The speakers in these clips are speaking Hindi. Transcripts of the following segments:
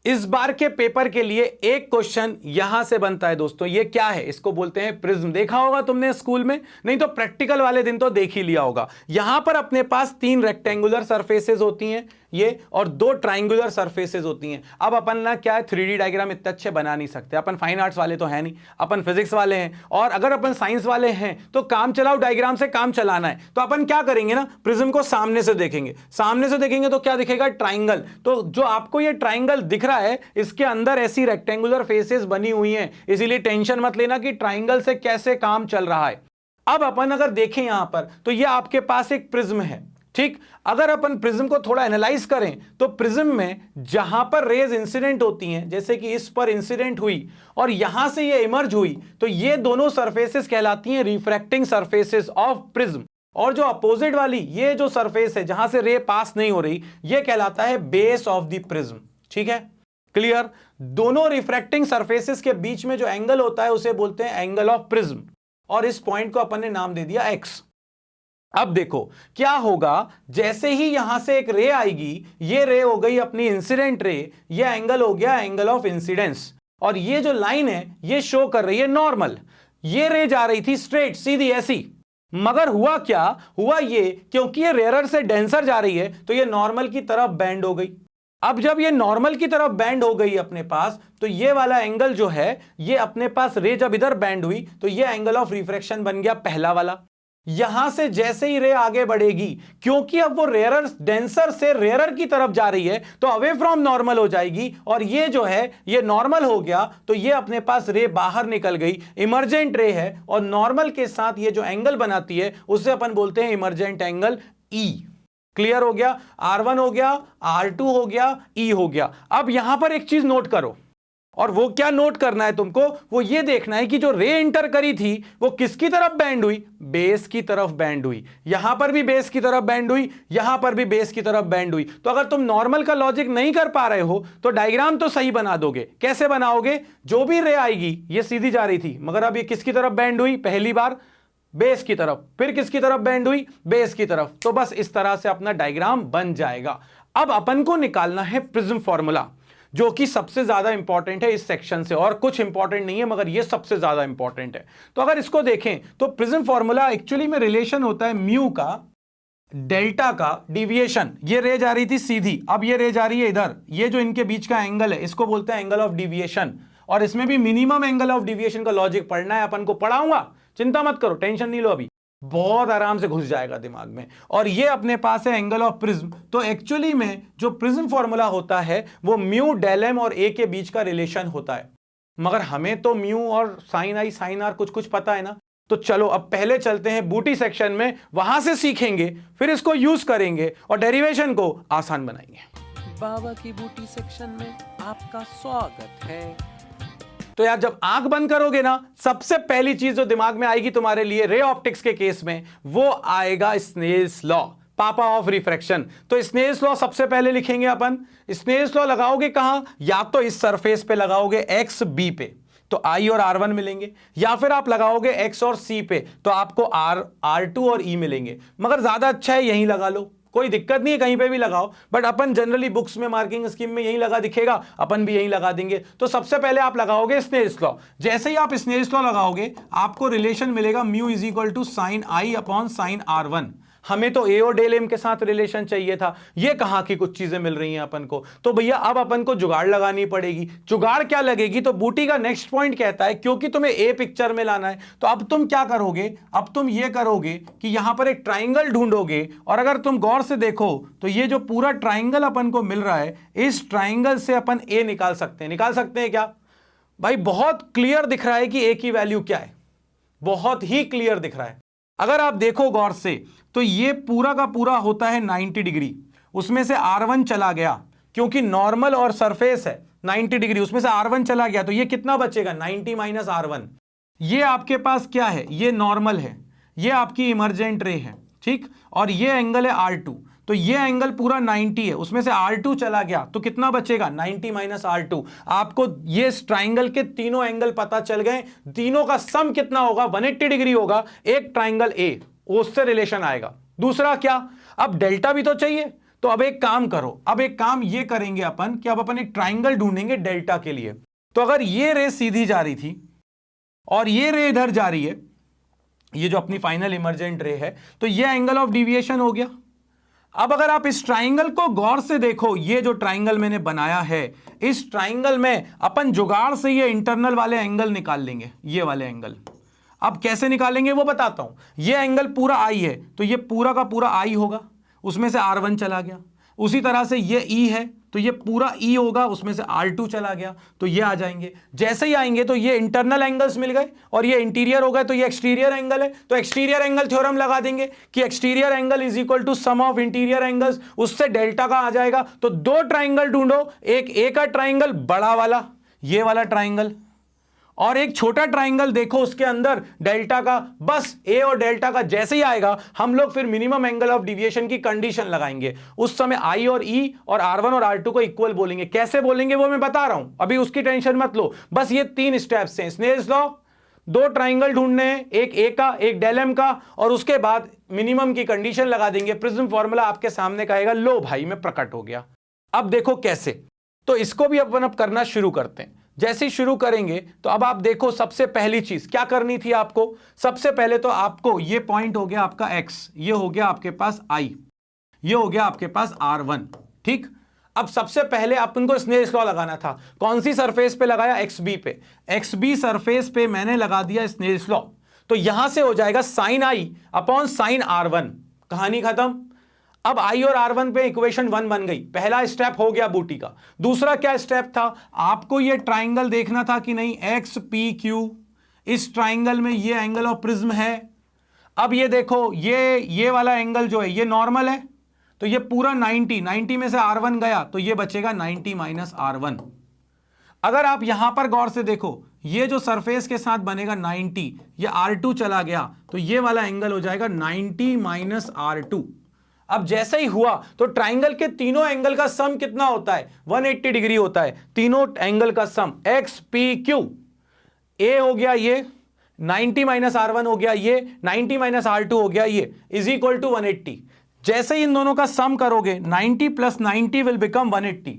इस बार के पेपर के लिए एक क्वेश्चन यहां से बनता है दोस्तों, ये क्या है, इसको बोलते हैं प्रिज्म। देखा होगा तुमने स्कूल में, नहीं तो प्रैक्टिकल वाले दिन तो देख ही लिया होगा। यहां पर अपने पास 3 रेक्टेंगुलर सरफेसेस होती हैं ये, और 2 ट्राइंगुलर सरफेसेस होती हैं। अब अपन ना क्या है, 3D डायग्राम इतने अच्छे बना नहीं सकते, अपन फाइन आर्ट्स वाले तो है नहीं, अपन फिजिक्स वाले हैं, और अगर अपन साइंस वाले हैं तो काम चलाओ डायग्राम से काम चलाना है। तो अपन क्या करेंगे ना, प्रिज्म को सामने से देखेंगे, सामने से देखेंगे तो क्या दिखेगा, ट्राइंगल। तो जो आपको ये ट्राइंगल दिख रहा है, इसके अंदर ऐसी रेक्टेंगुलर फेसेस बनी हुई हैं, इसीलिए टेंशन मत लेना कि ट्राइंगल से कैसे काम चल रहा है। अब अपन अगर देखें यहां पर, तो ये आपके पास एक प्रिज्म है, ठीक। अगर अपन प्रिज्म को थोड़ा एनालाइज करें तो प्रिज्म में जहां पर रेज इंसिडेंट होती हैं, जैसे कि इस पर इंसिडेंट हुई और यहां से ये इमर्ज हुई, तो ये दोनों सरफेसेस कहलाती हैं रिफ्रैक्टिंग सरफेसेस ऑफ प्रिज्म। और जो अपोजिट वाली ये जो सरफेस है जहां से रे पास नहीं हो रही, ये कहलाता है बेस ऑफ द प्रिज्म। ठीक है, क्लियर। दोनों रिफ्रैक्टिंग सरफेसेस के बीच में जो एंगल होता है उसे बोलते हैं एंगल ऑफ प्रिज्म, और इस पॉइंट को अपन ने नाम दे दिया एक्स। अब देखो क्या होगा, जैसे ही यहां से एक रे आएगी, ये रे हो गई अपनी इंसिडेंट रे, ये एंगल हो गया एंगल ऑफ इंसिडेंस, और ये जो लाइन है ये शो कर रही है नॉर्मल। ये रे जा रही थी स्ट्रेट सीधी ऐसी, मगर हुआ क्या, हुआ ये क्योंकि ये रेयर से डेंसर जा रही है तो ये नॉर्मल की तरफ बेंड हो गई। अब जब ये नॉर्मल की तरफ बेंड हो गई अपने पास, तो ये वाला एंगल जो है, ये अपने पास रे जब इधर बेंड हुई तो ये एंगल ऑफ रिफ्रैक्शन बन गया पहला वाला। यहां से जैसे ही रे आगे बढ़ेगी, क्योंकि अब वो रेयरर डेंसर से रेयरर की तरफ जा रही है, तो अवे फ्रॉम नॉर्मल हो जाएगी, और ये जो है ये नॉर्मल हो गया, तो ये अपने पास रे बाहर निकल गई, इमर्जेंट रे है, और नॉर्मल के साथ ये जो एंगल बनाती है उसे अपन बोलते हैं इमर्जेंट एंगल ई। क्लियर हो गया, R1 हो गया, R2 हो गया, E हो गया। अब यहां पर एक चीज नोट करो, और वो क्या नोट करना है तुमको, वो ये देखना है कि जो रे एंटर करी थी वो किसकी तरफ बैंड हुई, बेस की तरफ बैंड हुई। यहां पर भी बेस की तरफ बैंड हुई, यहां पर भी बेस की तरफ बैंड हुई। तो अगर तुम नॉर्मल का लॉजिक नहीं कर पा रहे हो तो डायग्राम तो सही बना दोगे। कैसे बनाओगे, जो भी रे आएगी ये सीधी जा रही थी, मगर अब ये किसकी तरफ बैंड हुई, पहली बार बेस की तरफ, फिर किसकी तरफ बैंड हुई, बेस की तरफ। तो बस इस तरह से अपना डायग्राम बन जाएगा। अब अपन को निकालना है प्रिज्म फॉर्मूला, जो कि सबसे ज्यादा इंपॉर्टेंट है इस सेक्शन से, और कुछ इंपॉर्टेंट नहीं है मगर ये सबसे ज्यादा इंपॉर्टेंट है। तो अगर इसको देखें तो प्रिज्म फॉर्मूला एक्चुअली में रिलेशन होता है म्यू का डेल्टा का डिविएशन। ये रे जा रही थी सीधी, अब ये रे जा रही है इधर, ये जो इनके बीच का एंगल है इसको बोलते हैं एंगल ऑफ डिविएशन। और इसमें भी मिनिमम एंगल ऑफ डिविएशन का लॉजिक पढ़ना है, अपन को पढ़ाऊंगा, चिंता मत करो, टेंशन नहीं लो, अभी बहुत आराम से घुस जाएगा दिमाग में। और ये अपने पास है एंगल ऑफ प्रिज्म। तो एक्चुअली में जो प्रिज्म फॉर्मूला होता है वो म्यू डेल एम और ए के बीच का रिलेशन होता है, मगर हमें तो म्यू और साइन आई साइन आर कुछ कुछ पता है ना। तो चलो अब पहले चलते हैं बूटी सेक्शन में, वहां से सीखेंगे, फिर इसको यूज करेंगे और डेरिवेशन को आसान बनाएंगे। बाबा की बूटी सेक्शन में आपका स्वागत है। तो यार जब आंख बंद करोगे ना, सबसे पहली चीज जो दिमाग में आएगी तुम्हारे लिए रे ऑप्टिक्स के केस में, वो आएगा स्नेल्स लॉ, पापा ऑफ रिफ्रैक्शन। तो स्नेल्स लॉ सबसे पहले लिखेंगे अपन। स्नेल्स लॉ लगाओगे कहां, या तो इस सरफेस पे लगाओगे एक्स बी पे, तो I और R1 मिलेंगे, या फिर आप लगाओगे X और C पे, तो आपको R2 और E मिलेंगे। मगर ज्यादा अच्छा है यहीं लगा लो, कोई दिक्कत नहीं है, कहीं पे भी लगाओ, बट अपन जनरली बुक्स में मार्किंग स्कीम में यहीं लगा दिखेगा, अपन भी यहीं लगा देंगे। तो सबसे पहले आप लगाओगे स्नेल्स लॉ। जैसे ही आप स्नेल्स लॉ लगाओगे आपको रिलेशन मिलेगा mu is equal to sine I upon sine R1। हमें तो ए और डेल एम के साथ रिलेशन चाहिए था, ये कहां की कुछ चीजें मिल रही हैं अपन को। तो भैया अब अपन को जुगाड़ लगानी पड़ेगी। जुगाड़ क्या लगेगी, तो बूटी का नेक्स्ट पॉइंट कहता है क्योंकि तुम्हें ए पिक्चर में लाना है, तो अब तुम क्या करोगे, अब तुम ये करोगे कि यहां पर एक ट्राइंगल ढूंढोगे। और अगर तुम गौर से देखो तो ये जो पूरा ट्राइंगल अपन को मिल रहा है, इस ट्राइंगल से अपन ए निकाल सकते हैं। निकाल सकते हैं क्या भाई, बहुत क्लियर दिख रहा है कि ए की वैल्यू क्या है, बहुत ही क्लियर दिख रहा है। अगर आप देखो गौर से तो ये पूरा का पूरा होता है 90 डिग्री, उसमें से R1 चला गया क्योंकि नॉर्मल और सरफेस है 90 डिग्री, उसमें से R1 चला गया, तो ये कितना बचेगा 90 माइनस R1। ये आपके पास क्या है, ये नॉर्मल है, ये आपकी इमर्जेंट रे है, ठीक, और ये एंगल है R2, तो ये एंगल पूरा 90 है, उसमें से R2 चला गया तो कितना बचेगा 90 माइनस R2। आपको ये ट्राइंगल के तीनों एंगल पता चल गए, तीनों का सम कितना होगा 180 डिग्री होगा। एक ट्राइंगल ए, उससे रिलेशन आएगा। दूसरा क्या, अब डेल्टा भी तो चाहिए, तो अब एक काम करो, अब एक काम ये करेंगे अपन कि अब अपन एक ट्राइंगल ढूंढेंगे डेल्टा के लिए। तो अगर ये रे सीधी जा रही थी और ये रे इधर जा रही है, ये जो अपनी फाइनल इमर्जेंट रे है, तो ये एंगल ऑफ डिविएशन हो गया। अब अगर आप इस ट्राइंगल को गौर से देखो, ये जो ट्राइंगल मैंने बनाया है, इस ट्राइंगल में अपन जुगाड़ से ये इंटरनल वाले एंगल निकाल लेंगे, ये वाले एंगल। अब कैसे निकालेंगे वो बताता हूं। ये एंगल पूरा आई है तो ये पूरा का पूरा आई होगा, उसमें से R1 चला गया। उसी तरह से ये E है तो ये पूरा E होगा, उसमें से R2 चला गया, तो ये आ जाएंगे। जैसे ही आएंगे तो ये इंटरनल एंगल्स मिल गए और ये इंटीरियर हो गए, तो ये एक्सटीरियर एंगल है, तो एक्सटीरियर एंगल थ्योरम लगा देंगे कि exterior angle is equal to sum of interior angles, उससे डेल्टा का आ जाएगा। तो दो ट्राइंगल ढूंढो, एक ए का ट्राइंगल बड़ा वाला, ये वाला ट्राइंगल, और एक छोटा ट्राइंगल देखो उसके अंदर डेल्टा का। बस ए और डेल्टा का जैसे ही आएगा हम लोग फिर मिनिमम एंगल ऑफ डिविएशन की कंडीशन लगाएंगे। उस समय आई और ई और R1 और R2 को इक्वल बोलेंगे। कैसे बोलेंगे वो मैं बता रहा हूं, अभी उसकी टेंशन मत लो। बस ये 3 स्टेप्स हैं स्नेल्स लॉ। दो ट्राइंगल ढूंढने हैं, एक ए का एक डेल एम का, और उसके बाद मिनिमम की कंडीशन लगा देंगे। प्रिज्म फॉर्मूला आपके सामने कहेगा, लो भाई मैं प्रकट हो गया। अब देखो कैसे, तो इसको भी अपन अब करना शुरू करते हैं। जैसे ही शुरू करेंगे तो अब आप देखो, सबसे पहली चीज क्या करनी थी आपको। सबसे पहले तो आपको ये पॉइंट हो गया आपका x, ये हो गया आपके पास i, ये हो गया आपके पास R1, ठीक। अब सबसे पहले अपन को स्नेल्स लॉ लगाना था। कौन सी सरफेस पे लगाया, xb पे। xb सरफेस पे मैंने लगा दिया स्नेल्स लॉ, तो यहां से हो जाएगा sign i upon sine R1, कहानी खत्म। अब I और R1 पे इक्वेशन 1 बन गई। पहला स्टेप हो गया बूटी का। दूसरा क्या स्टेप था, आपको ये ट्राइंगल देखना था कि नहीं, XPQ, इस ट्राइंगल में ये एंगल ऑफ प्रिज्म है। अब ये देखो, ये वाला एंगल जो है ये नॉर्मल है, तो ये पूरा 90 में से R1 गया तो ये बचेगा 90 माइनस R1। अगर आप यहां पर गौर से देखो, ये जो सरफेस के साथ बनेगा 90, ये R2 चला गया तो ये वाला एंगल हो जाएगा 90 माइनस R2। अब जैसे ही हुआ तो ट्राइंगल के तीनों एंगल का सम कितना होता है, 180 डिग्री होता है। तीनों एंगल का सम XPQ, ए हो गया ये 90 माइनस R1 हो गया ये 90 माइनस R2 हो गया ये, इज इक्वल टू 180। जैसे ही इन दोनों का सम करोगे 90 प्लस 90 विल बिकम 180,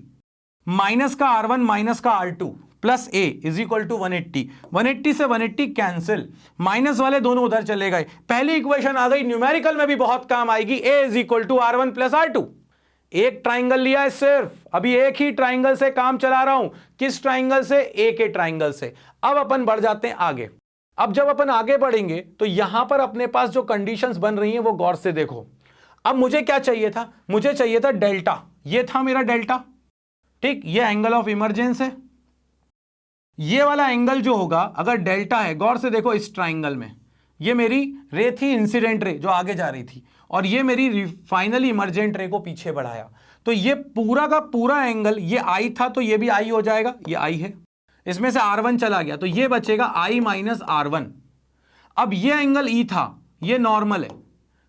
माइनस का R1 माइनस का R2 plus A is equal to 180। 180 से 180 कैंसिल, माइनस वाले दोनों उधर चले गए। पहली इक्वेशन आ गई, न्यूमेरिकल में भी बहुत काम आएगी। A is equal to R1 plus R2। एक ट्राइंगल लिया है सिर्फ, अभी एक ही ट्राइंगल से काम चला रहा हूं। किस ट्राइंगल से, ए के ट्राइंगल से। अब अपन बढ़ जाते हैं आगे। अब जब अपन आगे बढ़ेंगे तो यहां पर अपने पास जो कंडीशंस बन रही हैं वो गौर से देखो। अब मुझे क्या चाहिए था, मुझे चाहिए था डेल्टा, ये था मेरा डेल्टा, ठीक। ये एंगल ऑफ इमरजेंस है। ये वाला एंगल जो होगा अगर डेल्टा है, गौर से देखो इस ट्राइंगल में, ये मेरी रे थी इंसिडेंट रे जो आगे जा रही थी, और ये मेरी फाइनली इमरजेंट रे को पीछे बढ़ाया। तो ये पूरा का पूरा एंगल, ये आई था तो ये भी आई हो जाएगा, ये आई है, इसमें से R1 चला गया तो ये बचेगा I माइनस R1। अब ये एंगल E था, ये नॉर्मल है,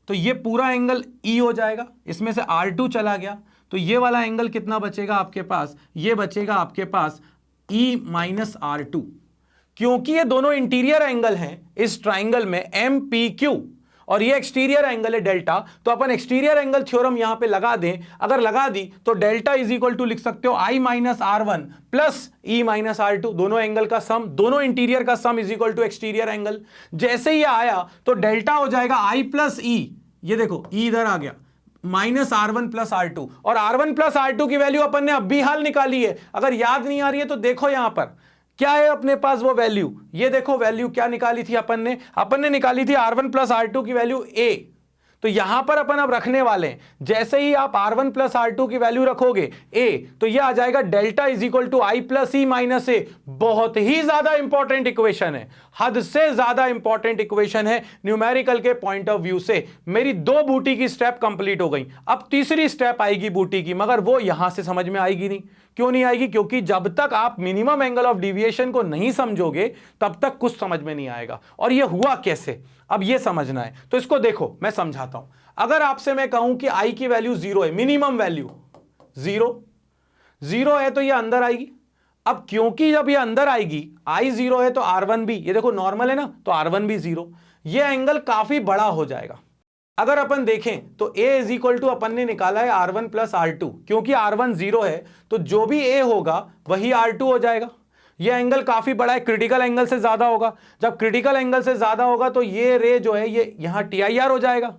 तो ये पूरा एंगल E हो जाएगा, इसमें से R2 चला गया तो ये वाला एंगल कितना बचेगा आपके पास, ये बचेगा आपके पास E माइनस R2। क्योंकि ये दोनों इंटीरियर एंगल हैं इस ट्राइंगल में MPQ, और ये एक्सटीरियर एंगल है डेल्टा, तो अपन एक्सटीरियर एंगल थ्योरम यहां पे लगा दें। अगर लगा दी तो डेल्टा इज इक्वल टू लिख सकते हो I minus R1 plus E minus R2, दोनों एंगल का सम, दोनों इंटीरियर का sum is equal to exterior angle. जैसे ही आया तो डेल्टा हो जाएगा I प्लस E, ये देखो E इधर आ गया, माइनस R1 प्लस R2, और R1 प्लस R2 की वैल्यू अपन ने अभी हाल निकाली है। अगर याद नहीं आ रही है तो देखो यहां पर क्या है अपने पास वो वैल्यू, ये देखो वैल्यू क्या निकाली थी अपन ने निकाली थी R1 प्लस R2 की वैल्यू A। तो यहां पर अपन अब रखने वाले हैं, जैसे ही आप R1 प्लस R2 की वैल्यू रखोगे A, तो ये आ जाएगा delta is equal to I plus E minus A। बहुत ही ज्यादा इंपॉर्टेंट इक्वेशन है, हद से ज्यादा इंपॉर्टेंट इक्वेशन है न्यूमेरिकल के पॉइंट ऑफ व्यू से। मेरी दो बूटी की स्टेप कंप्लीट हो गई, अब तीसरी स्टेप आएगी बूटी की, मगर वो यहां से समझ में आएगी नहीं। क्यों नहीं आएगी, क्योंकि जब तक आप मिनिमम एंगल ऑफ डिविएशन को नहीं समझोगे तब तक कुछ समझ में नहीं आएगा। और ये हुआ कैसे, अब ये समझना है। तो इसको देखो मैं समझाता हूं। अगर आपसे मैं कहूं कि I की वैल्यू 0 है, मिनिमम वैल्यू 0 है, तो ये अंदर आएगी। अब क्योंकि जब ये अंदर आएगी, I 0 है तो R1 भी, ये देखो नॉर्मल है ना, तो R1 भी 0, ये एंगल काफी बड़ा हो जाएगा। अगर अपन देखें तो a इज इक्वल टू अपन ने निकाला है R1 प्लस R2, क्योंकि R1 0 है तो जो भी a होगा वही R2 हो जाएगा। ये एंगल काफी बड़ा है, क्रिटिकल एंगल से ज्यादा होगा। जब क्रिटिकल एंगल से ज्यादा होगा तो ये रे जो है ये यहां TIR हो जाएगा।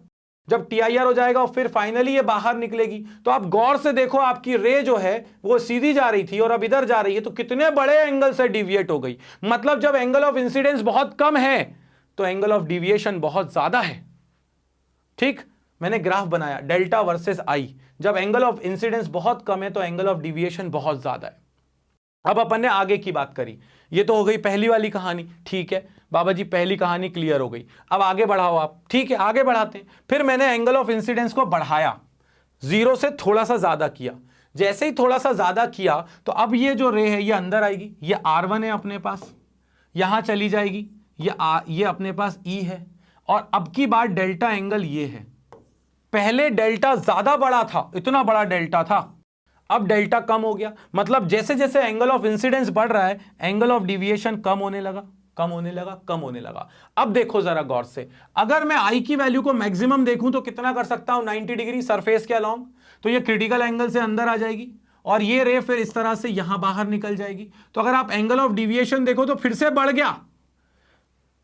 जब TIR हो जाएगा और फिर फाइनली ये बाहर निकलेगी। तो आप गौर से देखो, आपकी रे जो है वो सीधी जा रही थी और अब इधर जा रही है, तो कितने बड़े एंगल से डिविएट हो गई। मतलब जब एंगल ऑफ इंसिडेंस बहुत कम है तो एंगल ऑफ डिविएशन बहुत ज्यादा है। ठीक, मैंने ग्राफ बनाया डेल्टा वर्सेस आई। जब एंगल ऑफ इंसिडेंस बहुत कम है तो एंगल ऑफ डिविएशन बहुत ज्यादा है। अब अपन ने आगे की बात करी, ये तो हो गई पहली वाली कहानी। ठीक है बाबा जी, पहली कहानी क्लियर हो गई। अब आगे बढ़ाओ आप। ठीक है, आगे बढ़ाते हैं। फिर मैंने एंगल ऑफ इंसिडेंस को बढ़ाया, 0 से थोड़ा सा ज्यादा किया। जैसे ही थोड़ा सा ज्यादा किया तो अब ये जो रे है ये अंदर आएगी। ये R1 है अपने पास, यहां चली जाएगी। ये अपने पास E है और अब की बार डेल्टा एंगल ये है। पहले डेल्टा ज्यादा बड़ा था, इतना बड़ा डेल्टा था, अब डेल्टा कम हो गया। मतलब जैसे जैसे एंगल ऑफ इंसिडेंस बढ़ रहा है एंगल ऑफ डिविएशन कम होने लगा, कम होने लगा, कम होने लगा। अब देखो जरा गौर से, अगर मैं आई की वैल्यू को मैक्सिमम देखूं तो कितना कर सकता हूं, 90 डिग्री सरफेस के अलोंग। तो ये क्रिटिकल एंगल से अंदर आ जाएगी और ये रे फिर इस तरह से यहां बाहर निकल जाएगी। तो अगर आप एंगल ऑफ डिविएशन देखो तो फिर से बढ़ गया।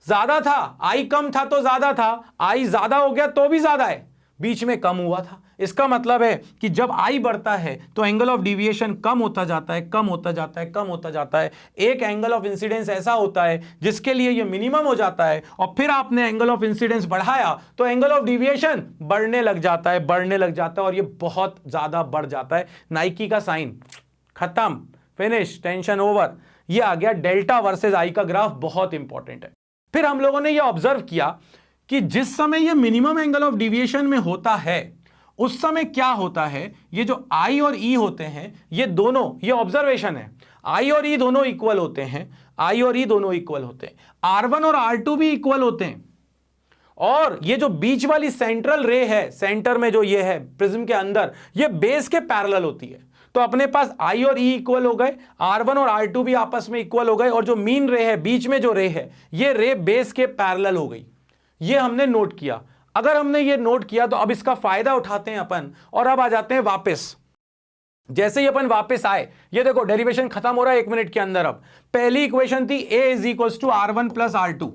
ज्यादा था, आई कम था तो ज्यादा था, आई ज्यादा हो गया तो भी ज्यादा है, बीच में कम हुआ था। इसका मतलब है कि जब आई बढ़ता है तो एंगल ऑफ डिविएशन कम होता जाता है, कम होता जाता है, कम होता जाता है। एक एंगल ऑफ इंसिडेंस ऐसा होता है जिसके लिए ये मिनिमम हो जाता है और फिर आपने एंगल ऑफ इंसिडेंस बढ़ाया तो एंगल ऑफ डिविएशन बढ़ने लग जाता है, बढ़ने लग जाता है और ये बहुत ज्यादा बढ़ जाता है। नाइकी का साइन खत्म, फिनिश, टेंशन ओवर। ये आ गया डेल्टा वर्सेस आई का ग्राफ, बहुत इंपॉर्टेंट है। फिर हम लोगों ने ये ऑब्जर्व किया कि जिस समय ये मिनिमम एंगल ऑफ डिविएशन में होता है उस समय क्या होता है, ये जो I और E होते हैं ये दोनों, ये ऑब्जर्वेशन है, I और E दोनों इक्वल होते हैं, I और E दोनों इक्वल होते हैं, R1 और R2 भी इक्वल होते हैं। और ये जो बीच वाली सेंट्रल रे है, सेंटर में जो ये है प्रिज्म के अंदर, ये बेस के पैरेलल होती है। तो अपने पास I और E इक्वल हो गए, R1 और R2 भी आपस में इक्वल हो गए और जो मीन रे है, बीच में जो रे है, ये रे बेस के पैरेलल हो गई। ये हमने नोट किया। अगर हमने ये नोट किया तो अब इसका फायदा उठाते हैं अपन और अब आ जाते हैं वापस। जैसे ही अपन वापस आए, ये देखो डेरिवेशन खत्म हो रहा है 1 मिनट के अंदर। अब पहली इक्वेशन थी a is equal to R1 plus R2।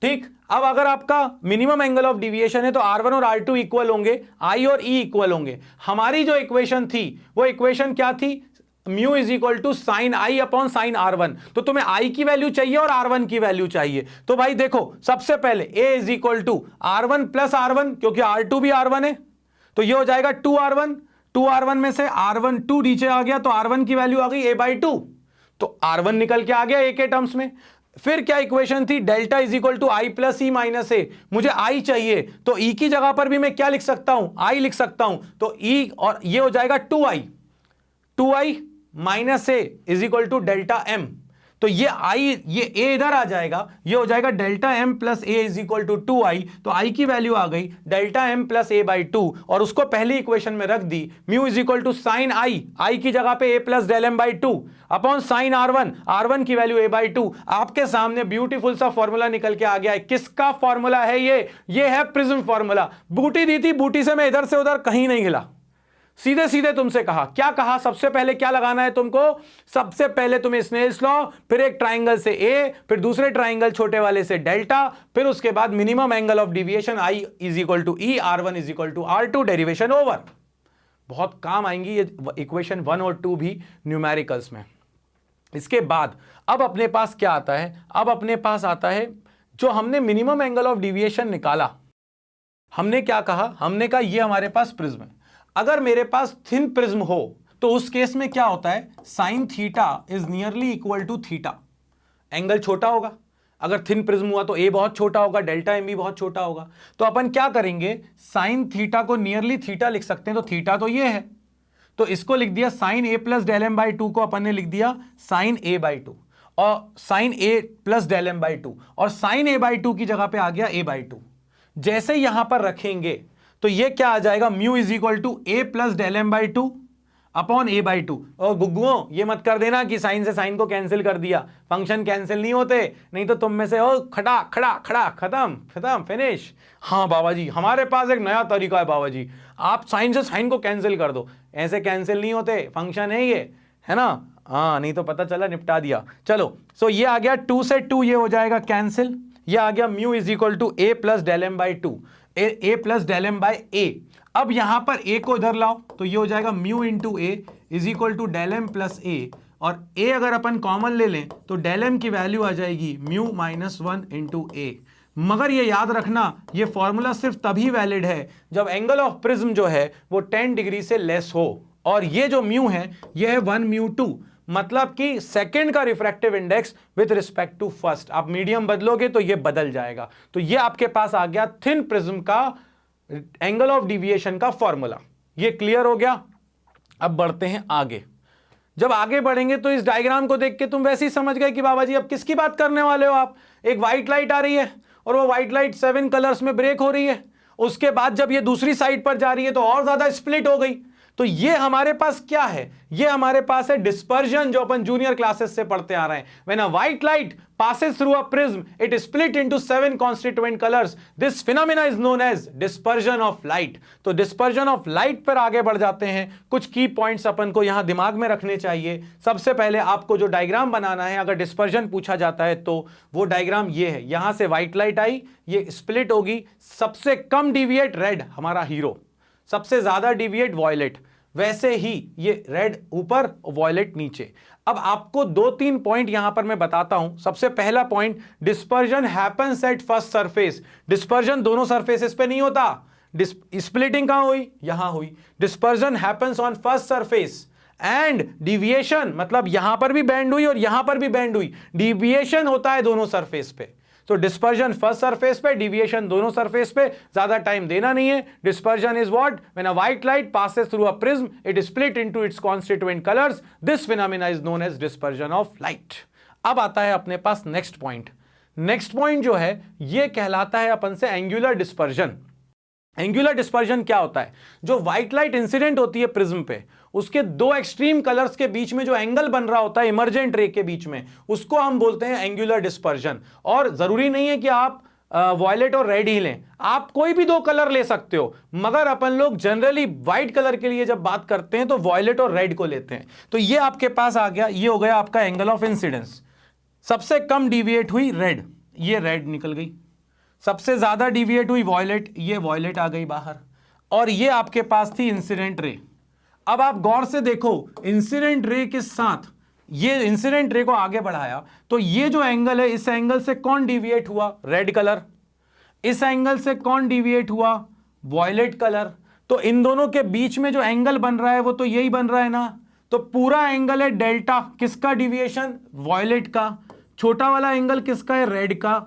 ठीक, अब अगर आपका मिनिमम एंगल ऑफ डिविएशन है तो R1 और R2 इक्वल होंगे, I और E इक्वल होंगे। हमारी जो इक्वेशन थी वो इक्वेशन क्या थी, mu is equal to sine I upon sine R1। तो तुम्हें I की वैल्यू चाहिए और R1 की वैल्यू चाहिए। तो भाई देखो, सबसे पहले a is equal to R1 plus R1, क्योंकि R2 भी R1 है तो ये हो जाएगा 2R1। 2R1 में से R1 2 नीचे आ गया तो R1 की वैल्यू आ गई a/2। तो R1 निकल के आ गया a के टर्म्स में। फिर क्या इक्वेशन थी, delta is equal to I plus E minus A. मुझे I चाहिए तो E की जगह पर भी मैं क्या लिख सकता हूं, I लिख सकता हूं। तो E और ये हो जाएगा 2I minus A is equal to delta M. तो ये ये a इधर आ जाएगा, ये हो जाएगा delta M plus A is equal to 2I। तो I की वैल्यू आ गई डेल्टा एम प्लस a/2 और उसको पहली इक्वेशन में रख दी। Mu is equal to sine I की जगह पे a plus del m/2 upon sine R1 की वैल्यू a/2। आपके सामने ब्यूटीफुल सा फॉर्मूला निकल के आ गया है। किसका फॉर्मूला है ये है प्रिज्म फॉर्मूला। बूटी दी थी, बूटी से मैं इधर से उधर कहीं नहीं हिला, सीधे सीधे तुमसे कहा। क्या कहा, सबसे पहले क्या लगाना है तुमको, सबसे पहले तुम्हें स्नेल्स लॉ, फिर एक ट्राइंगल से a, फिर दूसरे ट्राइंगल छोटे वाले से डेल्टा, फिर उसके बाद minimum angle of deviation I is equal to E, R1 is equal to R2, derivation over. बहुत काम आएंगी ये इक्वेशन 1 और 2 भी न्यूमेरिकल्स में। इसके बाद अब अपने पास क्या आता है, अब अपने पास आता है जो हमने मिनिमम एंगल ऑफ डिविएशन निकाला। हमने क्या कहा, हमने कहा ये हमारे पास प्रिज्म है। अगर मेरे पास थिन प्रिज्म हो तो उस केस में क्या होता है, sine theta is nearly equal to theta. Angle छोटा होगा, अगर थिन प्रिज्म हुआ तो a बहुत छोटा होगा, डेल्टा एम भी बहुत छोटा होगा। तो अपन क्या करेंगे, साइन थीटा को नियरली थीटा लिख सकते हैं। तो थीटा तो ये है, तो इसको लिख दिया sign a plus del m/2 को अपन ने लिख दिया साइन a/2 और sign a plus del m/2 और साइन a/2 की जगह पे आ गया a/2। जैसे यहां पर रखेंगे तो ये क्या आ जाएगा, mu is equal to a plus del m/2 upon a by 2। और गुग्गुओं ये मत कर देना कि साइन से साइन को कैंसिल कर दिया, फंक्शन कैंसिल नहीं होते, नहीं तो तुम में से ओ खड़ा खड़ा खड़ा खत्म खत्म फिनिश। हाँ बाबा जी हमारे पास एक नया तरीका है बाबा जी, आप साइन से साइन को कैंसिल कर दो, ऐसे कैंसिल नहीं होते, फंक्शन है ये, है ना। हाँ नहीं तो पता चला निपटा दिया। चलो सो ये आ गया 2 से 2 ये हो जाएगा कैंसिल, ये आ गया mu is equal to A plus del M by 2, A plus del M by A. अब यहां पर ए को इधर लाओ तो ये हो जाएगा mu into A is equal to del M plus A, और ए अगर अपन कॉमन ले लें तो डेल एम की वैल्यू आ जाएगी म्यू माइनस 1 इंटू ए। मगर ये याद रखना ये फॉर्मूला सिर्फ तभी वैलिड है जब एंगल ऑफ प्रिज्म जो है वो 10 डिग्री से लेस हो, और ये जो म्यू है ये है 1 म्यू 2, मतलब कि सेकंड का refractive index with respect to first. आप मीडियम बदलोगे तो ये बदल जाएगा। तो ये आपके पास आ गया थिन प्रिज्म का एंगल ऑफ डिविएशन का फॉर्मूला। ये क्लियर हो गया। अब बढ़ते हैं आगे। जब आगे बढ़ेंगे तो इस डायग्राम को देख के तुम वैसे ही समझ गए कि बाबा जी अब किसकी बात करने वाले हो आप। एक व्हाइट लाइट आ रही है और वो व्हाइट लाइट 7 कलर्स में ब्रेक हो रही है, उसके बाद जब ये दूसरी साइड पर जा रही है तो और ज्यादा स्प्लिट हो गई। तो ये हमारे पास क्या है, ये हमारे पास है डिस्पर्जन, जो अपन जूनियर क्लासेस से पढ़ते आ रहे हैं। When a white light passes through a prism it is split into 7 constituent colors. This phenomena is known as dispersion of light. तो dispersion of light पर आगे बढ़ जाते हैं। कुछ की पॉइंट्स अपन को यहां दिमाग में रखने चाहिए। सबसे पहले आपको जो डायग्राम बनाना है, अगर डिस्पर्जन पूछा जाता है तो वो डायग्राम ये है। यहां से व्हाइट लाइट आई, ये स्प्लिट होगी, सबसे कम डिविएट रेड हमारा हीरो, सबसे ज्यादा डिविएट वॉयलेट, वैसे ही ये रेड ऊपर वॉयलेट नीचे। अब आपको 2-3 पॉइंट यहां पर मैं बताता हूं। सबसे पहला point, dispersion happens at first surface. Dispersion दोनों सरफेसेस पे नहीं होता। स्प्लिटिंग कहां हुई, यहां हुई। Dispersion happens on first surface and deviation, मतलब यहां पर भी बैंड हुई और यहां पर भी बैंड हुई, डिविएशन होता है दोनों सरफेस पे। तो डिस्पर्जन फर्स्ट सरफेस पे, डिविएशन दोनों सरफेस पे। ज्यादा टाइम देना नहीं है। Dispersion is what, when a white light passes through a prism it is split into its constituent colours. This phenomena is known as dispersion of light. अब आता है अपने पास नेक्स्ट पॉइंट। नेक्स्ट पॉइंट जो है ये कहलाता है अपन से एंगुलर डिस्पर्जन। एंगुलर डिस्पर्जन क्या होता है, जो व्हाइट लाइट इंसिडेंट होती है प्रिज्म पे, उसके दो एक्सट्रीम कलर्स के बीच में जो एंगल बन रहा होता है इमर्जेंट रे के बीच में, उसको हम बोलते हैं एंगुलर डिस्पर्जन। और जरूरी नहीं है कि आप वॉयलेट और रेड ही लें, आप कोई भी दो कलर ले सकते हो, मगर अपन लोग जनरली व्हाइट कलर के लिए जब बात करते हैं तो वॉयलेट और रेड को लेते हैं। तो ये आपके पास आ गया, ये हो गया आपका एंगल ऑफ इंसिडेंस। सबसे कम डिविएट हुई रेड, ये रेड निकल गई। सबसे ज्यादा डिविएट हुई वॉयलेट, ये वॉयलेट आ गई बाहर। और ये आपके पास थी इंसिडेंट रे। अब आप गौर से देखो, इंसिडेंट रे के साथ ये इंसिडेंट रे को आगे बढ़ाया तो ये जो एंगल है, इस एंगल से कौन डिविएट हुआ, रेड कलर। इस एंगल से कौन डिविएट हुआ, वॉयलेट कलर। तो इन दोनों के बीच में जो एंगल बन रहा है वो तो यही बन रहा है ना। तो पूरा एंगल है डेल्टा, किसका डिविएशन, वॉयलेट का। छोटा वाला एंगल किसका है, रेड का।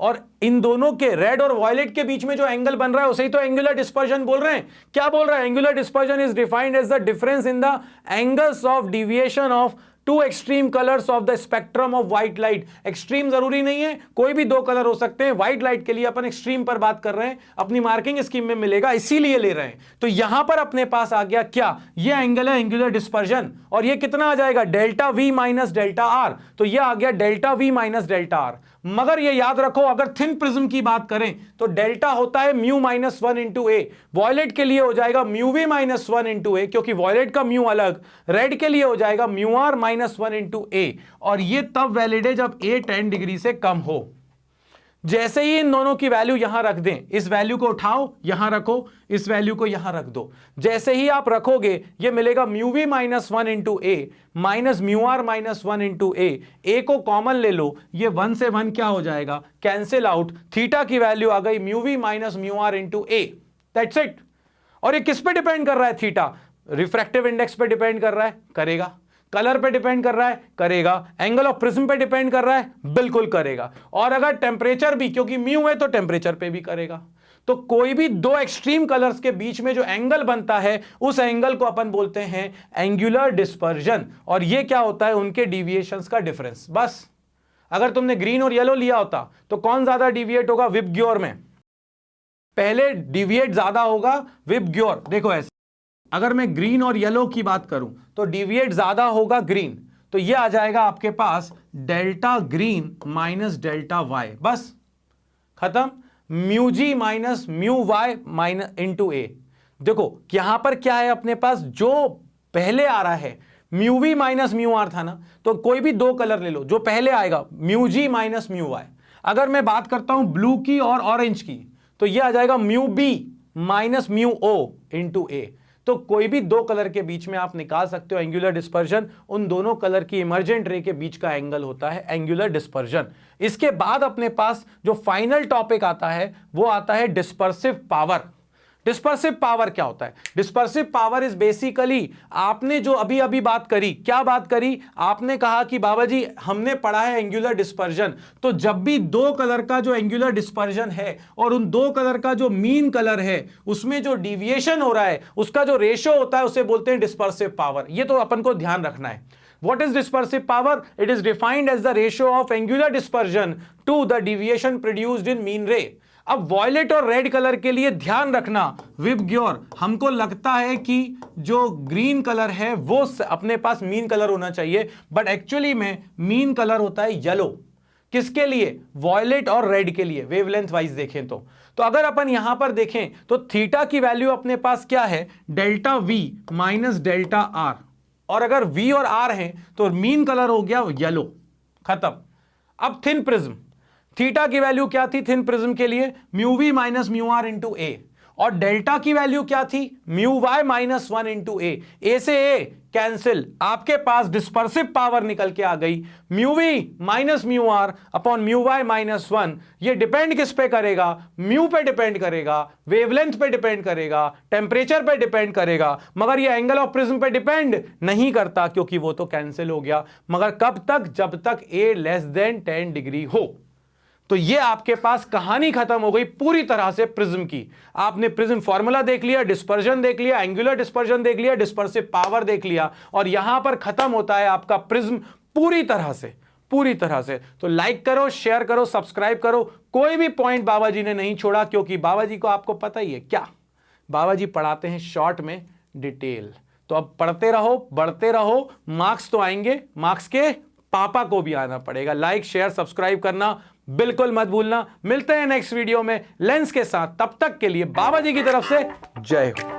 और इन दोनों के, रेड और वॉयलेट के बीच में जो एंगल बन रहा है उसे ही तो एंगुलर डिस्पर्जन बोल रहे हैं। क्या बोल रहा है, angular dispersion is defined as the difference in the angles of deviation of two extreme colours of the spectrum of white light. Extreme जरूरी नहीं है, कोई भी दो कलर हो सकते हैं। व्हाइट लाइट के लिए अपन एक्सट्रीम पर बात कर रहे हैं, अपनी मार्किंग स्कीम में मिलेगा, इसीलिए ले रहे हैं। तो यहां पर अपने पास आ गया क्या, ये एंगल है एंगुलर डिस्पर्जन, और ये कितना आ जाएगा, delta we minus delta R. तो ये आ गया delta we minus delta R. मगर ये याद रखो, अगर थिन प्रिज्म की बात करें तो डेल्टा होता है म्यू माइनस 1 इंटू ए। वॉयलेट के लिए हो जाएगा म्यू वी माइनस 1 इंटू ए, क्योंकि वॉयलेट का म्यू अलग। रेड के लिए हो जाएगा mu R minus 1 into A. और ये तब वैलिड है जब ए 10 डिग्री से कम हो। जैसे ही इन दोनों की वैल्यू यहां रख दें, इस वैल्यू को उठाओ यहां रखो, इस वैल्यू को यहां रख दो, जैसे ही आप रखोगे ये मिलेगा mu V minus 1 into A minus mu R minus 1 into A को कॉमन ले लो, ये 1 से 1 क्या हो जाएगा, कैंसिल आउट। थीटा की वैल्यू आ गई mu V minus mu R into A, that's it. और ये किस पे डिपेंड कर रहा है, थीटा रिफ्रैक्टिव इंडेक्स पे डिपेंड कर रहा है, करेगा। कलर पे डिपेंड कर रहा है, करेगा। एंगल ऑफ प्रिज्म पे डिपेंड कर रहा है, बिल्कुल करेगा। और अगर टेम्परेचर भी, क्योंकि म्यू है तो टेम्परेचर पे भी करेगा। तो कोई भी दो एक्सट्रीम कलर्स के बीच में जो एंगल बनता है उस एंगल को अपन बोलते हैं एंगुलर डिस्पर्जन। और ये क्या होता है, उनके डिविएशंस का डिफरेंस। बस अगर तुमने ग्रीन और येलो लिया होता तो कौन ज्यादा डिविएट होगा, विबग्योर में पहले डिविएट ज्यादा होगा विबग्योर। देखो ऐसे, अगर मैं ग्रीन और येलो की बात करूं तो डिविएट ज्यादा होगा ग्रीन, तो ये आ जाएगा आपके पास delta green minus delta Y, बस खत्म। Mu G minus mu Y minus into A. देखो यहां पर क्या है अपने पास, जो पहले आ रहा है mu V minus mu R था ना, तो कोई भी दो कलर ले लो, जो पहले आएगा mu G minus mu Y. अगर मैं बात करता हूं ब्लू की और ऑरेंज की, तो यह आ जाएगा mu B minus mu O into A. तो कोई भी दो कलर के बीच में आप निकाल सकते हो एंगुलर डिस्पर्जन, उन दोनों कलर की इमर्जेंट रे के बीच का एंगल होता है एंगुलर डिस्पर्जन। इसके बाद अपने पास जो फाइनल टॉपिक आता है वो आता है डिस्पर्सिव पावर। डिस्पर्सिव पावर क्या होता है? डिस्पर्सिव पावर इज बेसिकली, आपने जो अभी अभी बात करी, क्या बात करी आपने, कहा कि बाबा जी हमने पढ़ा है एंगुलर डिस्पर्जन, तो जब भी दो कलर का जो एंगुलर डिस्पर्जन है और उन दो कलर का जो मीन कलर है उसमें जो डिविएशन हो रहा है उसका जो रेशियो होता है उसे बोलते हैं डिस्पर्सिव पावर। ये तो अपन को ध्यान रखना है। What is dispersive power? It is defined as the ratio of angular dispersion to the deviation produced in mean ray. अब वॉयलेट और रेड कलर के लिए ध्यान रखना विबग्योर, हमको लगता है कि जो ग्रीन कलर है वो अपने पास मीन कलर होना चाहिए, बट एक्चुअली में मीन कलर होता है येलो। किसके लिए? वॉयलेट और रेड के लिए, वेवलेंथ वाइज देखें तो अगर अपन यहां पर देखें तो थीटा की वैल्यू अपने पास क्या है? Delta we minus delta R, और अगर V और R हैं तो मीन कलर हो गया येलो, खत्म। अब थिन प्रिज्म, थीटा की वैल्यू क्या थी थिन प्रिज्म के लिए? Mu V minus mu R into A, और डेल्टा की वैल्यू क्या थी? Mu Y minus 1 into A. A से ए कैंसिल, आपके पास डिस्पर्सिव पावर निकल के आ गई mu V minus mu R upon mu Y minus 1। ये डिपेंड किस पे करेगा? म्यू पे डिपेंड करेगा, वेवलेंथ पे डिपेंड करेगा, टेम्परेचर पे डिपेंड करेगा, मगर ये एंगल ऑफ प्रिज्म पे डिपेंड नहीं करता क्योंकि वो तो कैंसिल हो गया। मगर कब तक? जब तक ए लेस देन 10 डिग्री हो। तो ये आपके पास कहानी खत्म हो गई पूरी तरह से प्रिज्म की। आपने प्रिज्म फॉर्मूला देख लिया, डिस्पर्जन देख लिया, एंगुलर डिस्पर्जन देख लिया, डिस्पर्सिव पावर देख लिया, और यहां पर खत्म होता है आपका प्रिज्म पूरी तरह से। तो लाइक करो, शेयर करो, सब्सक्राइब करो। कोई भी पॉइंट बाबा जी ने नहीं छोड़ा, क्योंकि बाबा जी को आपको पता ही है क्या, बाबा जी पढ़ाते हैं शॉर्ट में डिटेल। तो अब पढ़ते रहो, बढ़ते रहो, मार्क्स तो आएंगे, मार्क्स के पापा को भी आना पड़ेगा। लाइक शेयर सब्सक्राइब करना बिल्कुल मत भूलना। मिलते हैं नेक्स्ट वीडियो में लेंस के साथ, तब तक के लिए बाबा जी की तरफ से जय हो।